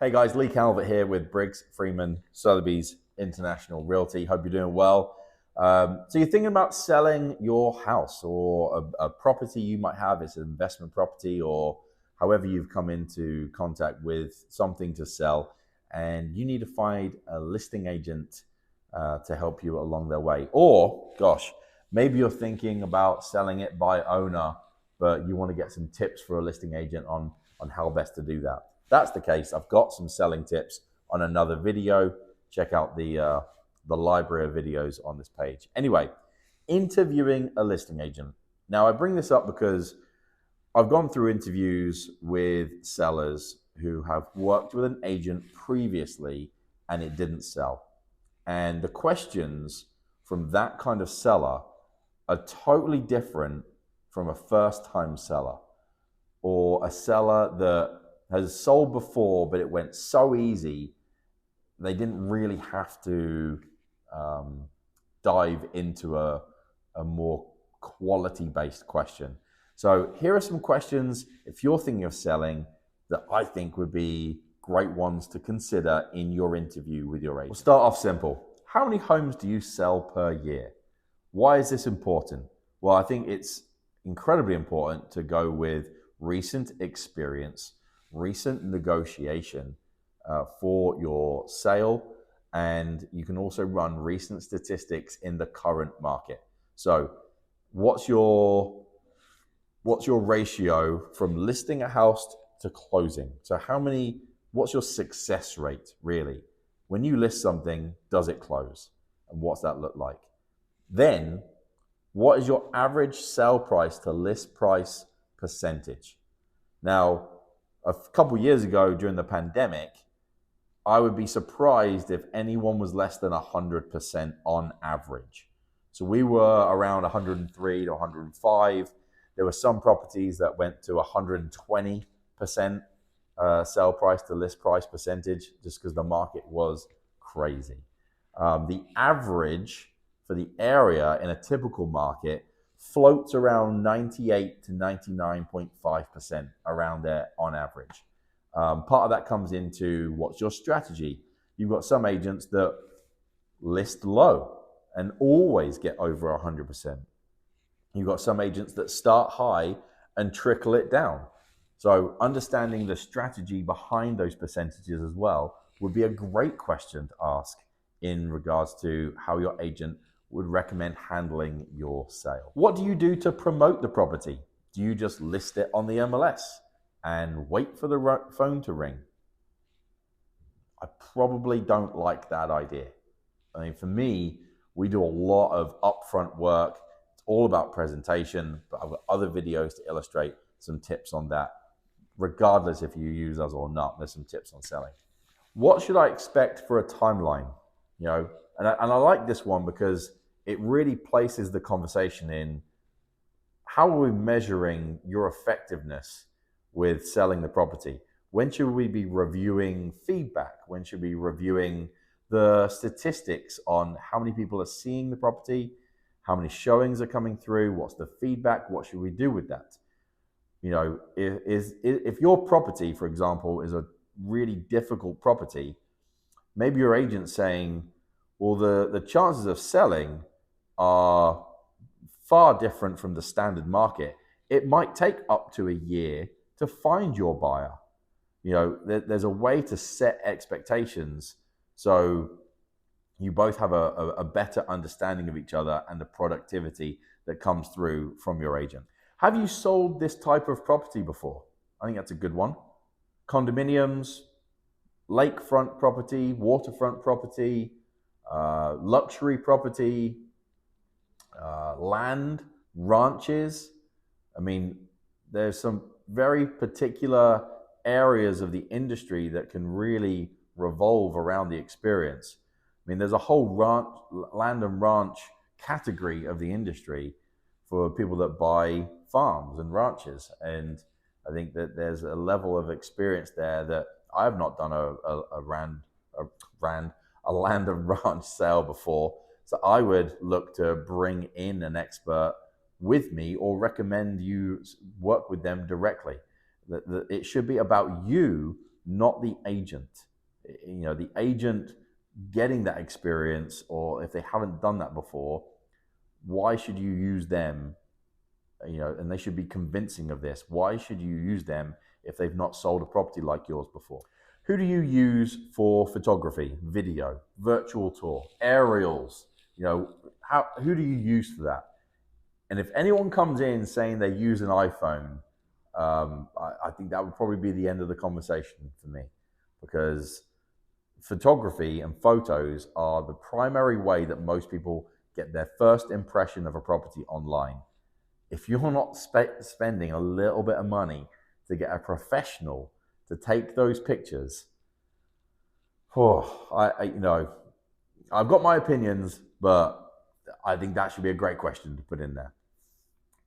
Hey guys, Leigh Calvert here with Briggs, Freeman, Sotheby's International Realty. Hope you're doing well. So you're thinking about selling your house or a property you might have. It's an investment property or however you've come into contact with something to sell, and you need to find a listing agent to help you along their way. Or, gosh, maybe you're thinking about selling it by owner, but you want to get some tips for a listing agent on how best to do that. If that's the case, I've got some selling tips on another video. Check out the library of videos on this page. Anyway, interviewing a listing agent. Now, I bring this up because I've gone through interviews with sellers who have worked with an agent previously and it didn't sell. And the questions from that kind of seller are totally different from a first-time seller or a seller that has sold before, but it went so easy, they didn't really have to dive into a more quality-based question. So here are some questions, if you're thinking of selling, that I think would be great ones to consider in your interview with your agent. We'll start off simple. How many homes do you sell per year? Why is this important? Well, I think it's incredibly important to go with recent experience, recent negotiation for your sale, and you can also run recent statistics in the current market. So what's your ratio from listing a house to closing? So what's your success rate really? When you list something, does it close? And what's that look like? Then, what is your average sell price to list price percentage? Now, a couple years ago during the pandemic, I would be surprised if anyone was less than 100% on average. So we were around 103 to 105. There were some properties that went to 120% sell price to list price percentage just because the market was crazy. The average for the area in a typical market floats around 98 to 99.5% around there on average. Part of that comes into what's your strategy. You've got some agents that list low and always get over 100%. You've got some agents that start high and trickle it down. So understanding the strategy behind those percentages as well would be a great question to ask in regards to how your agent would recommend handling your sale. What do you do to promote the property? Do you just list it on the MLS and wait for the phone to ring? I probably don't like that idea. I mean, for me, we do a lot of upfront work. It's all about presentation, but I've got other videos to illustrate some tips on that. Regardless if you use us or not, there's some tips on selling. What should I expect for a timeline? And I like this one because it really places the conversation in how are we measuring your effectiveness with selling the property? When should we be reviewing feedback? When should we be reviewing the statistics on how many people are seeing the property? How many showings are coming through? What's the feedback? What should we do with that? If your property, for example, is a really difficult property, maybe your agent's saying, well, the chances of selling are far different from the standard market. It might take up to a year to find your buyer. There's a way to set expectations so you both have a better understanding of each other and the productivity that comes through from your agent. Have you sold this type of property before? I think that's a good one. Condominiums, lakefront property, waterfront property, luxury property, land, ranches. I mean, there's some very particular areas of the industry that can really revolve around the experience. I mean, there's a whole land and ranch category of the industry for people that buy farms and ranches. And I think that there's a level of experience there that I have not done a land and ranch sale before. So I would look to bring in an expert with me or recommend you work with them directly. It should be about you not the agent. The agent getting that experience, or if they haven't done that before, why should you use them? And they should be convincing of this. Why should you use them if they've not sold a property like yours before? Who do you use for photography, video, virtual tour, aerials? Who do you use for that? And if anyone comes in saying they use an iPhone, I think that would probably be the end of the conversation for me, because photography and photos are the primary way that most people get their first impression of a property online. If you're not spending a little bit of money to get a professional to take those pictures, I've got my opinions, but I think that should be a great question to put in there.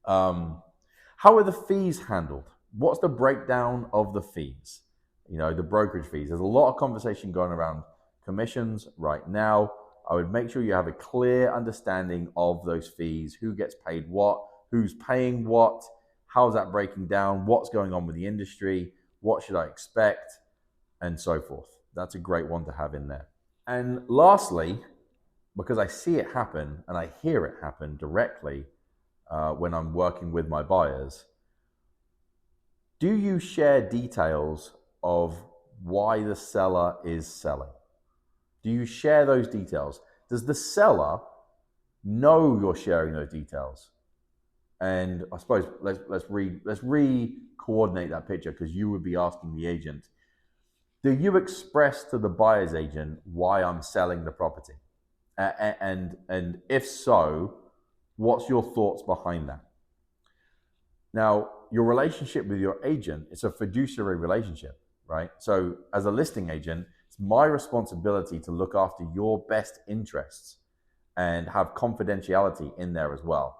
How are the fees handled? What's the breakdown of the fees? The brokerage fees. There's a lot of conversation going around commissions right now. I would make sure you have a clear understanding of those fees, who gets paid what, who's paying what, how's that breaking down, what's going on with the industry, what should I expect, and so forth. That's a great one to have in there. And lastly, because I see it happen and I hear it happen directly when I'm working with my buyers, do you share details of why the seller is selling? Do you share those details? Does the seller know you're sharing those details? And I suppose let's re-coordinate that picture, because you would be asking the agent, do you express to the buyer's agent why I'm selling the property? And if so, what's your thoughts behind that? Now, your relationship with your agent, it's a fiduciary relationship, right? So as a listing agent, it's my responsibility to look after your best interests and have confidentiality in there as well.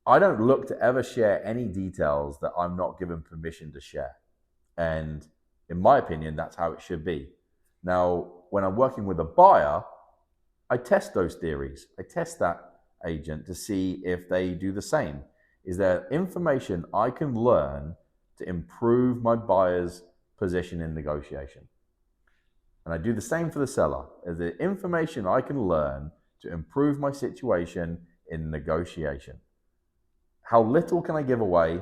I don't look to ever share any details that I'm not given permission to share. And in my opinion, that's how it should be. Now, when I'm working with a buyer, I test those theories. I test that agent to see if they do the same. Is there information I can learn to improve my buyer's position in negotiation? And I do the same for the seller. Is there information I can learn to improve my situation in negotiation? How little can I give away?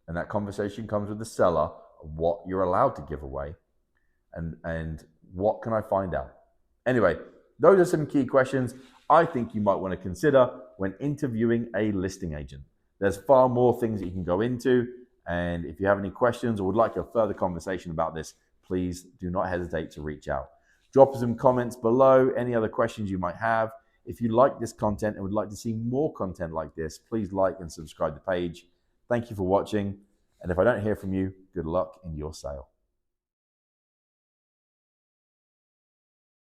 And that conversation comes with the seller of what you're allowed to give away and what can I find out? Anyway, those are some key questions I think you might want to consider when interviewing a listing agent. There's far more things that you can go into, and if you have any questions or would like a further conversation about this, please do not hesitate to reach out. Drop some comments below, any other questions you might have. If you like this content and would like to see more content like this, please like and subscribe to the page. Thank you for watching, and if I don't hear from you, good luck in your sale.